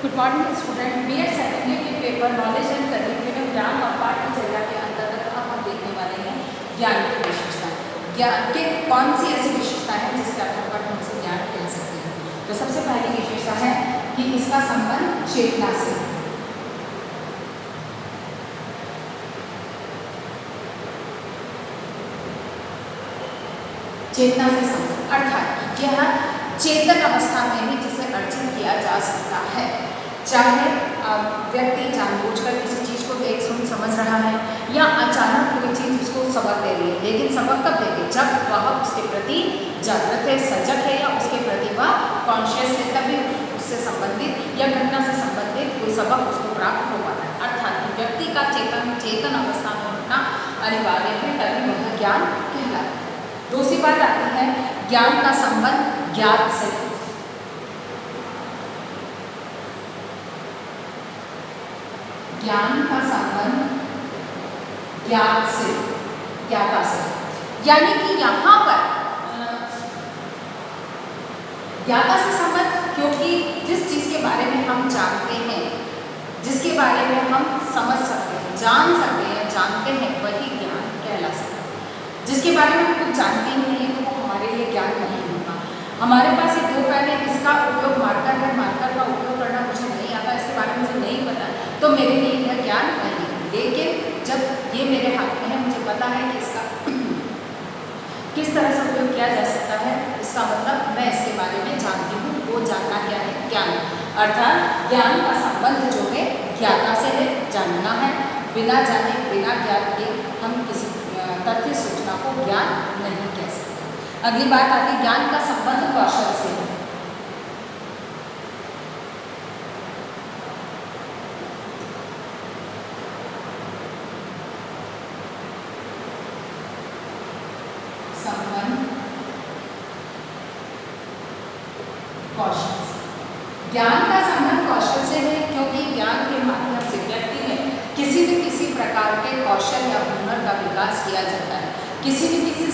Good morning student. B Ed second year के paper knowledge and curriculum ज्ञान और पाठ्यचर्या के अंतर्गत अब हम देखने वाले हैं ज्ञान की विशेषताएं। ज्ञान के कौन सी ऐसी विशेषता है जिसके आधार पर हम इसे ज्ञान कह सकते हैं। तो सबसे पहली विशेषता है कि इसका संबंध चेतना से। चेतना से संबंध अर्थात यह चेतन अवस्था में ही जिसे अर्जित किया जा सकता है। चाहे व्यक्ति जानबूझकर किसी चीज़ को देख सुन समझ रहा है या अचानक कोई चीज़ उसको सबक दे रही है, लेकिन सबक कब देगी जब वह उसके प्रति जागृत है, सजग है या उसके प्रति वह कॉन्शियस है, तभी उससे संबंधित या घटना से संबंधित कोई सबक उसको प्राप्त हो पाता है। अर्थात व्यक्ति का चेतन अवस्था में होना अनिवार्य है, तभी वह ज्ञान कहलाता है। दूसरी बात आती है ज्ञान का संबंध ज्ञात से। ज्ञान का संबंध ज्ञात से, ज्ञाता से, यानी कि यहाँ पर ज्ञाता से संबंध, क्योंकि जिस चीज़ के बारे में हम जानते हैं, जिसके बारे में हम समझ सकते हैं, जान सकते हैं, जानते हैं, वही ज्ञान कहला सकता है। जिसके बारे में हम कुछ जानते ही नहीं तो वो हमारे लिए ज्ञान नहीं होगा। हमारे पास ये 2 पेन है, इसका उपयोग मार्कर है, मार्कर का उपयोग करना मुझे नहीं आता, इसके बारे में मुझे नहीं पता, तो मेरे लिए यह ज्ञान नहीं है। लेकिन जब ये मेरे हाथ में है, मुझे पता है कि इसका किस तरह से उपयोग किया जा सकता है, इसका मतलब मैं इसके बारे में जानती हूँ, वो जानना क्या है, ज्ञान। अर्थात ज्ञान का संबंध जो है ज्ञाता से है, जानना है। बिना जाने बिना ज्ञान के हम किसी तथ्य सूचना को ज्ञान नहीं कह सकते। अगली बात आती है ज्ञान का संबंध कौशल से है। संबंध कौशल से, ज्ञान का संबंध कौशल से है, क्योंकि ज्ञान के माध्यम से व्यक्ति में किसी प्रकार के कौशल या हुनर का विकास किया जाता है, किसी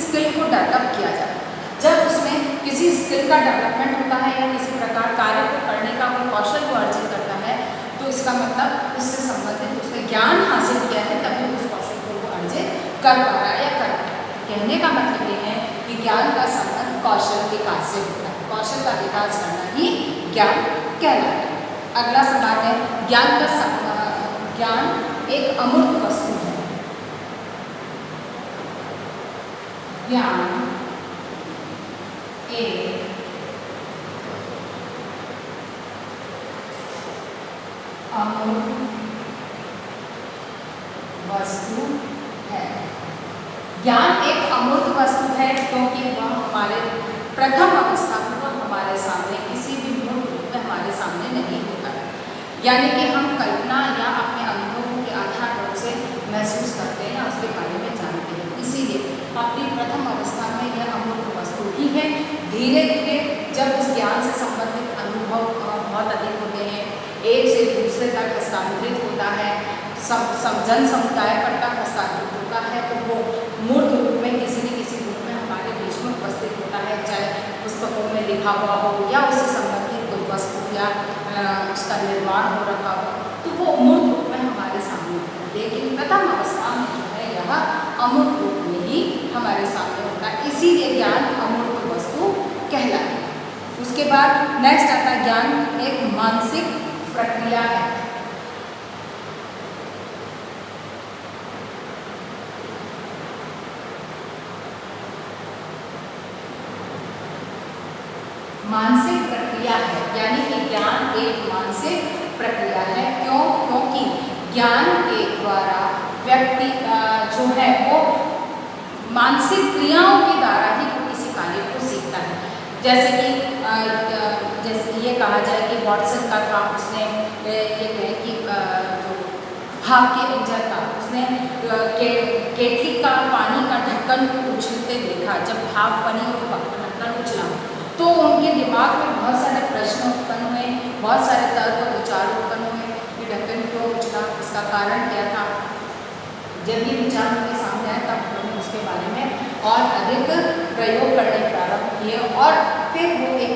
स्किल को डेवलप किया जाता है। जब उसमें किसी स्किल का डेवलपमेंट होता है या किसी प्रकार कार्य को करने का वो कौशल को अर्जित करता है, तो इसका मतलब उससे संबंधित उसने ज्ञान हासिल किया है, तभी उस कौशल को वो अर्जित कर पा रहा है या कर पा रहा है। कहने का मतलब ये है कि ज्ञान का संबंध कौशल विकास से होता है, कौशल का विकास करना ही ज्ञान कहलाता है। अगला सवाल है ज्ञान एक अमूर्त वस्तु है। ज्ञान एक अमूर्त वस्तु है। ज्ञान एक अमूर्त वस्तु है क्योंकि वह हमारे प्रथम अवस्था में वह हमारे सामने किसी भी मूर्त रूप में हमारे सामने नहीं होता है, यानी कि हम कल्पना या अपने अनुभवों के आधार पर उसे महसूस करते हैं या उसके बारे में जानते हैं। इसीलिए अपनी प्रथम अवस्था में यह अमूर्त वस्तु ही है। धीरे धीरे जब उस ज्ञान से संबंधित अनुभव बहुत अधिक होते हैं, एक से दूसरे तक हस्तांतरित होता है, जन समुदाय पर तक हस्तांतरित होता है, तो वो मूर्त रूप में किसी न किसी रूप में हमारे बीच में उपस्थित होता है, चाहे पुस्तकों में लिखा हुआ हो या उससे संबंधित कोई वस्तु या उसका निर्माण हो रखा हो, तो वो मूर्त रूप में हमारे सामने होता है। लेकिन प्रथम अवस्था में जो है यह अमूर्त रूप में ही हमारे सामने होता है, इसीलिए ज्ञान अमूर्त वस्तु कहलाती है। उसके बाद नेक्स्ट आता है ज्ञान एक मानसिक प्रक्रिया है। मानसिक प्रक्रिया है, यानी कि ज्ञान एक मानसिक प्रक्रिया है। क्यों? क्योंकि ज्ञान के द्वारा व्यक्ति जो है वो मानसिक क्रियाओं के द्वारा ही वो किसी कार्य को सीखता है। जैसे ये कहा जाए कि वॉटसन का था, उसने ये कहे कि जो भाप के इंजन का, उसने केटली का पानी का ढक्कन को उछलते देखा। जब भाप बनी और ढक्कन उछला तो उनके दिमाग में बहुत सारे प्रश्न उत्पन्न हुए, बहुत सारे तर्क और विचार उत्पन्न हुए कि ढक्कन क्यों उछला, इसका कारण क्या था। जब ये विचार उनके सामने आए तब उन्होंने उसके बारे में और अधिक प्रयोग करने प्रारंभ किए और फिर वो एक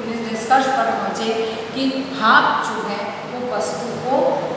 निष्कर्ष पर पहुँचे कि भाप जो है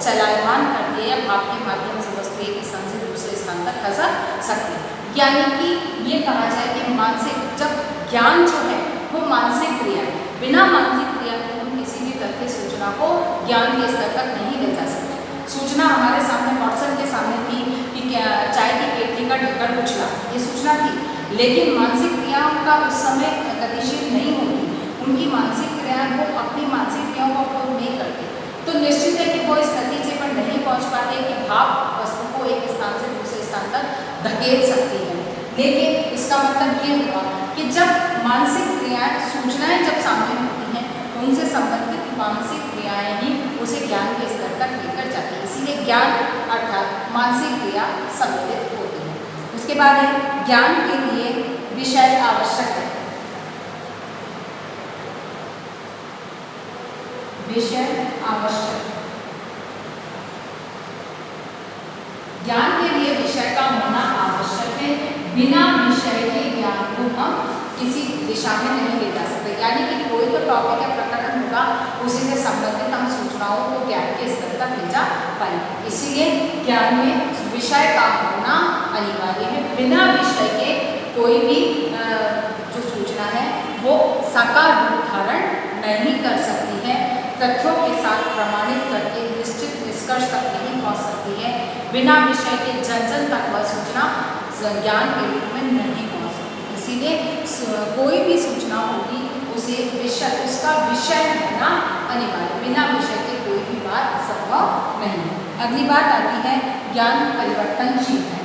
चलायमान करती है या भाप के माध्यम से वस्तु एक स्थान से दूसरे स्थान तक खसक सकती है। यानी कि ये कहा जाए कि मानसिक, जब ज्ञान जो है वो मानसिक क्रिया है, बिना मानसिक क्रिया के हम किसी भी तथ्य सूचना को ज्ञान के स्तर तक नहीं ले जा सकते। सूचना हमारे सामने वाटसन के सामने थी कि क्या चाय की केतली का ढक्कन उछला, ये सूचना थी, लेकिन मानसिक क्रियाओं का उस समय गतिशील नहीं होती, उनकी मानसिक क्रियाओं को अपनी मानसिक क्रियाओं को अपलोड नहीं करते, तो निश्चित है कि वो इस नतीजे पर नहीं पहुंच पाते कि भाप वस्तु को एक स्थान से दूसरे स्थान तक धकेल सकती है। लेकिन इसका मतलब ये हुआ कि जब मानसिक क्रियाएं, सूचनाएं जब सामने होती हैं तो उनसे संबंधित मानसिक क्रियाएं ही उसे ज्ञान के स्तर तक लेकर जाती है। इसीलिए ज्ञान अर्थात मानसिक क्रिया सम्मिलित होती है। उसके बाद है ज्ञान के लिए विषय आवश्यक है। विषय आवश्यक, ज्ञान के लिए विषय का होना आवश्यक है। बिना विषय के ज्ञान को हम किसी दिशा में नहीं ले जा सकते। यानी कि कोई तो टॉपिक या प्रकरण होगा, उसी से संबंधित हम सूचनाओं को ज्ञान के स्तर तक ले जा पाएंगे। इसीलिए ज्ञान में विषय का होना अनिवार्य है। बिना विषय के कोई भी जो सूचना है वो साकार रूप धारण नहीं कर सकती है, तथ्यों के साथ प्रमाणित करके निश्चित निष्कर्ष तक नहीं पहुंच सकती है। बिना विषय के जन जन तक वह सूचना ज्ञान के रूप में नहीं पहुंच सकती। इसीलिए कोई भी सूचना होगी उसे विषय, उसका विषय होना अनिवार्य, बिना विषय के कोई भी बात संभव नहीं है। अगली बात आती है ज्ञान परिवर्तनशील है।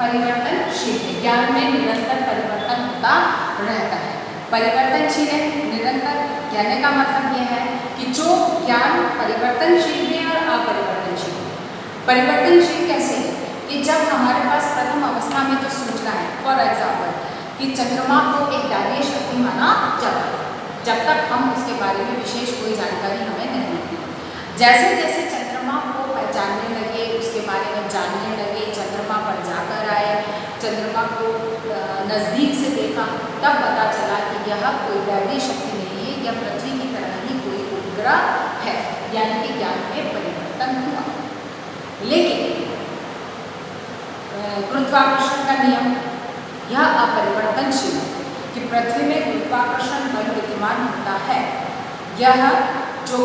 परिवर्तनशील है, ज्ञान में निरंतर परिवर्तन होता रहता है। परिवर्तनशील है, निरंतर, कहने का मतलब यह है कि जो ज्ञान परिवर्तनशील है और अपरिवर्तनशील है। परिवर्तनशील कैसे है कि जब हमारे पास प्रथम अवस्था में जो सूचना है, फॉर एग्जाम्पल कि चंद्रमा को एक दैवीय शक्ति माना जाता है, जब तक हम उसके बारे में विशेष कोई जानकारी हमें नहीं थी। जैसे जैसे चंद्रमा को पहचानने लगे, उसके बारे में जानने लगे, चंद्रमा पर जाकर आए, चंद्रमा को नज़दीक से देखा, तब पता चला कि यह कोई दैवीय शक्ति नहीं है, यह पृथ्वी की तरह ही कोई उपग्रह है। यानी कि ज्ञान में परिवर्तन हुआ। लेकिन गुरुत्वाकर्षण का नियम यह अपरिवर्तनशील है कि पृथ्वी में गुरुत्वाकर्षण बल विद्यमान होता है। यह जो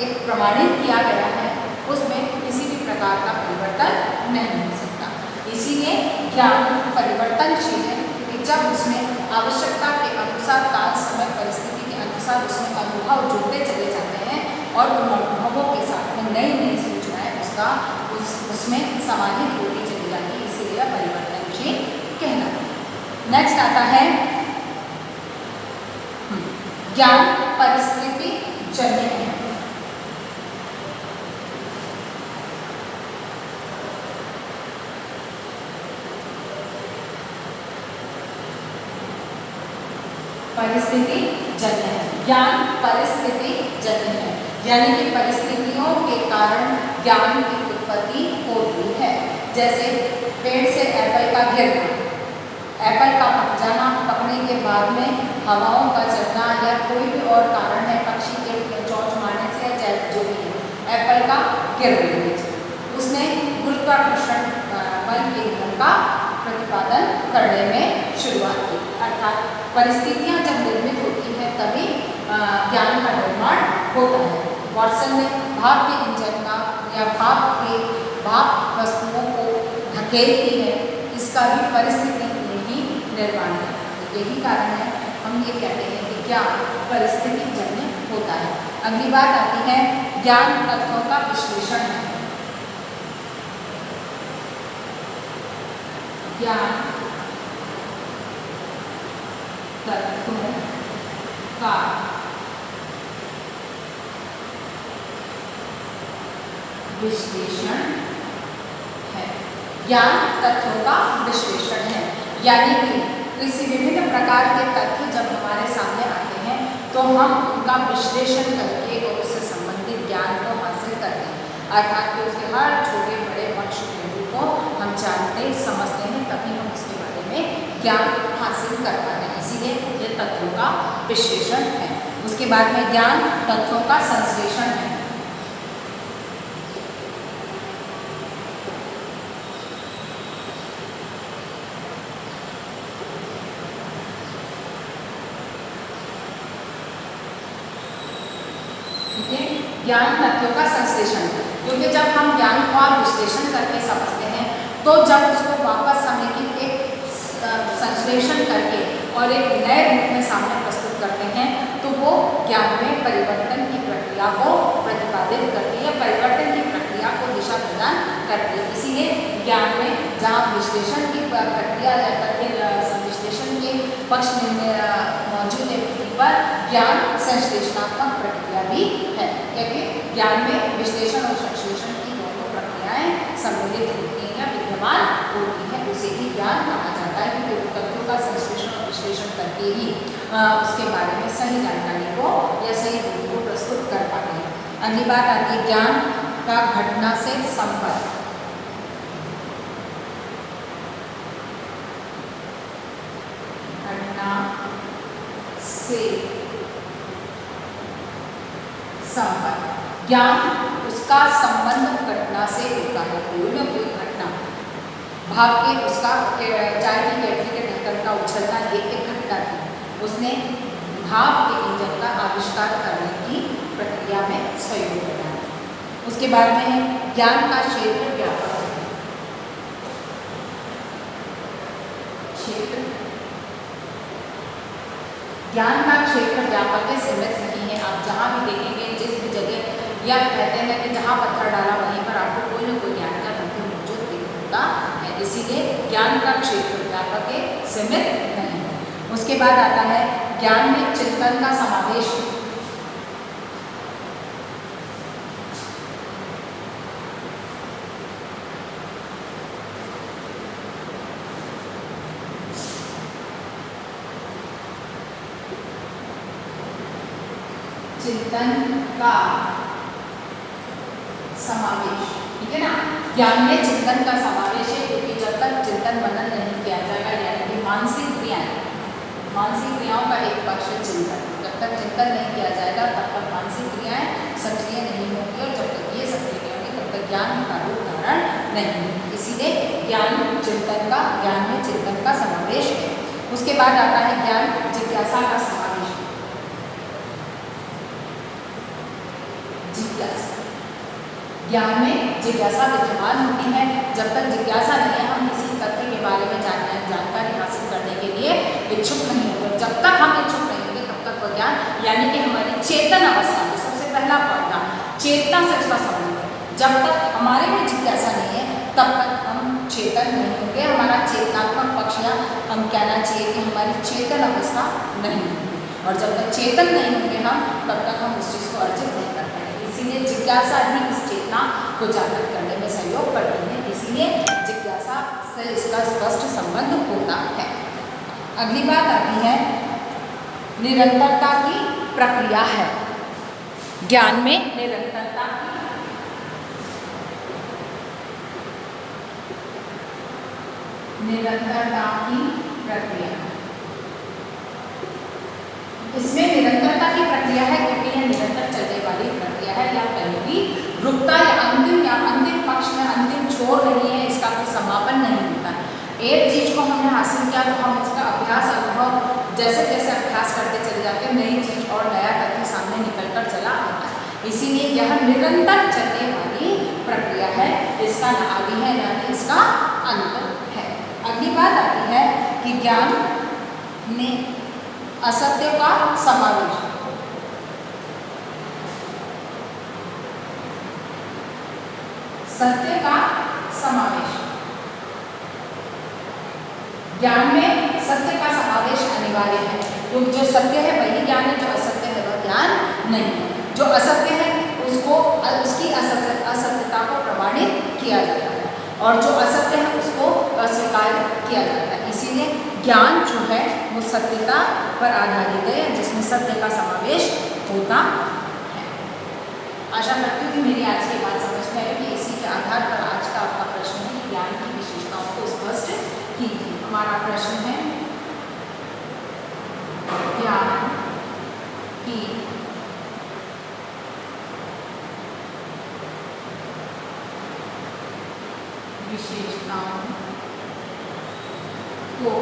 एक प्रमाणित किया गया है उसमें किसी भी प्रकार का परिवर्तन नहीं हो सकता। इसीलिए ज्ञान परिवर्तनशील है कि जब उसमें आवश्यकता के अनुसार, काल समय परिस्थिति के अनुसार उसमें अनुभव जुड़ते चले जाते हैं और उन अनुभवों के साथ में नई नई सूचनाएं उसमें समाहित होती चली जाती है। इसीलिए परिवर्तनशील कहलाता है। नेक्स्ट आता है ज्ञान परिस्थिति जन्य है। परिस्थिति जन्य है, ज्ञान परिस्थिति जन्य है, यानी कि परिस्थितियों के कारण ज्ञान की उत्पत्ति होती है। जैसे पेड़ से एप्पल का गिरना, एप्पल का पक जाना, पकने के बाद में हवाओं का चलना या कोई भी और कारण है, पक्षी के चोंच मारने से या जो भी है, एप्पल का गिरना, उसने गुरुत्वाकर्षण बल के नियम का प्रतिपादन करने में शुरुआत की। अर्थात परिस्थितियां जब निर्मित होती हैं तभी ज्ञान का निर्माण होता है। वाटसन ने भाप के इंजन का या भाप वस्तुओं को धकेलती है, इसका भी परिस्थिति में ही निर्माण है। यही कारण है हम ये कहते हैं कि ज्ञान परिस्थिति जन्य होता है। अगली बात आती है ज्ञान तत्वों का विश्लेषण है। ज्ञान तत्वों का विश्लेषण है। ज्ञान तत्वों का विश्लेषण है, यानी कि किसी विभिन्न प्रकार के तथ्य जब हमारे सामने आते हैं तो हम उनका विश्लेषण करके और उससे संबंधित ज्ञान को हासिल करते हैं, अर्थात कि उसके हर छोटे बड़े पक्ष पहलू को हम जानते समझते हैं, तभी हम उसके बारे में ज्ञान हासिल कर पाते हैं। इसीलिए ये तथ्यों का विश्लेषण है। उसके बाद में ज्ञान तथ्यों का संश्लेषण है। ज्ञान तथ्यों का संश्लेषण, क्योंकि जब हम ज्ञान का विश्लेषण करके समझते हैं तो जब उसको वापस समय की एक संश्लेषण करके और एक नए रूप में सामने प्रस्तुत करते हैं तो वो ज्ञान में परिवर्तन की प्रक्रिया को प्रतिपादित करती है, परिवर्तन की प्रक्रिया को दिशा प्रदान करती है। इसीलिए ज्ञान में जहाँ विश्लेषण की प्रक्रिया विश्लेषण के पक्ष में मौजूद है पर ज्ञान संश्लेषणात्मक प्रक्रिया भी है, क्योंकि ज्ञान में विश्लेषण और संश्लेषण की दोनों प्रक्रियाएं सम्मिलित होती हैं या विद्यमान होती हैं, उसे ही ज्ञान कहा जाता है, क्योंकि तथ्यों का संश्लेषण और विश्लेषण करके ही उसके बारे में सही जानकारी को या सही रूप को प्रस्तुत कर पाते हैं। अगली बात आती है ज्ञान का घटना से संपर्क। से संपर्क, ज्ञान उसका संबंध घटना से होता है। कोई न कोई घटना, भाप के उसका चाय की केटली के ढक्कन का उछलना ये एक घटना थी, उसने भाप के इंजन का आविष्कार करने की प्रक्रिया में सहयोग किया। उसके बाद में ज्ञान का क्षेत्र व्यापक है। क्षेत्र, ज्ञान का क्षेत्र व्यापक है, सीमित नहीं है। आप जहाँ भी देखेंगे, जिस भी जगह या कहते हैं कि जहाँ पत्थर डाला वहीं पर आपको कोई न कोई ज्ञान का तथ्य मौजूद होता है। इसीलिए ज्ञान का क्षेत्र व्यापक है, सीमित नहीं है। उसके बाद आता है ज्ञान में चिंतन का समावेश। चिंतन का समावेश, ठीक है ना। ज्ञान में चिंतन का समावेश है, क्योंकि जब तक चिंतन मनन नहीं किया जाएगा, यानी कि मानसिक क्रियाओं का एक पक्ष है चिंतन। जब तक चिंतन नहीं किया जाएगा तब तक मानसिक क्रियाएं सक्रिय नहीं होंगी, और जब तक ये सक्रिय नहीं होंगी तब तक ज्ञान का रूप धारण नहीं होगी। इसीलिए ज्ञान में चिंतन का समावेश है। उसके बाद आता है ज्ञान जिज्ञासा का समावेश। ज्ञान में जिज्ञासा विद्यमान होती है। जब तक जिज्ञासा नहीं है, हम किसी तथ्य के बारे में जानकारी हासिल करने के लिए इच्छुक नहीं होते। जब तक हम इच्छुक नहीं होंगे तब तक वो ज्ञान, यानी कि हमारी चेतन अवस्था में सबसे पहला पॉइंट था, चेतना से उसका संबंध है। जब तक हमारे में जिज्ञासा नहीं है तब तक हम चेतन नहीं होंगे, हमारा चेतनात्मक पक्ष, या हम कहना चाहिए कि हमारी चेतन अवस्था नहीं होगी। और जब तक चेतन नहीं होंगे हम, तब तक हम उस चीज़ को अर्जित नहीं कर पाएंगे। इसीलिए जिज्ञासा ही इस चेतना को जागृत करने में सहयोग करती है। इसीलिए जिज्ञासा से इसका स्पष्ट संबंध होता है। अगली बात आती है निरंतरता की प्रक्रिया है। ज्ञान में निरंतरता की प्रक्रिया, इसमें निरंतरता की प्रक्रिया है, क्योंकि यह निरंतर चलने वाली प्रक्रिया है, या कहीं भी रुकता या अंतिम पक्ष में अंतिम छोर नहीं है, इसका कोई समापन नहीं होता। एक चीज को हमने हासिल किया तो हम उसका अभ्यास, अनुभव जैसे जैसे अभ्यास करते चले जाते हैं, नई चीज और नया तथ्य सामने निकल कर चला आता है। इसीलिए यह निरंतर चलने वाली प्रक्रिया है, इसका न आदि है न ही इसका अंत है। अगली बात आती है कि ज्ञान में असत्य का समावेश। सत्य का समावेश, ज्ञान में सत्य का समावेश अनिवार्य है, क्योंकि जो सत्य है वही ज्ञान है, जो असत्य है वह ज्ञान नहीं है। जो असत्य है उसकी असत्यता को प्रमाणित किया जाता है, और जो असत्य है उसको अस्वीकार किया जाता है। इसीलिए ज्ञान जो है वो सत्यता पर आधारित है, जिसमें सत्य का समावेश होता है। आशा करती हूँ कि मेरी आज की बात समझ में आई कि इसी के आधार पर आज का आपका प्रश्न है कि ज्ञान की विशेषताओं को स्पष्ट कीजिए। हमारा प्रश्न है ज्ञान की विशेषताओं को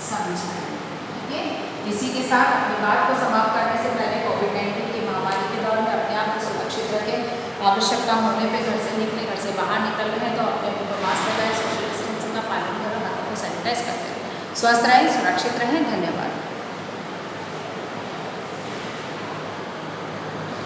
समझाएं। ठीक है, इसी के साथ अपनी बात को समाप्त करने से पहले कोविड-19 की महामारी के दौर में अपने आप को सुरक्षित रखें। आवश्यकता होने पे घर से निकले, घर से बाहर निकल रहे हैं तो अपने मुंह पर मास्क लगाएं, सोशल डिस्टेंसिंग का पालन करें, हाथों को सैनिटाइज करते रहें। स्वस्थ रहें, सुरक्षित रहें। धन्यवाद।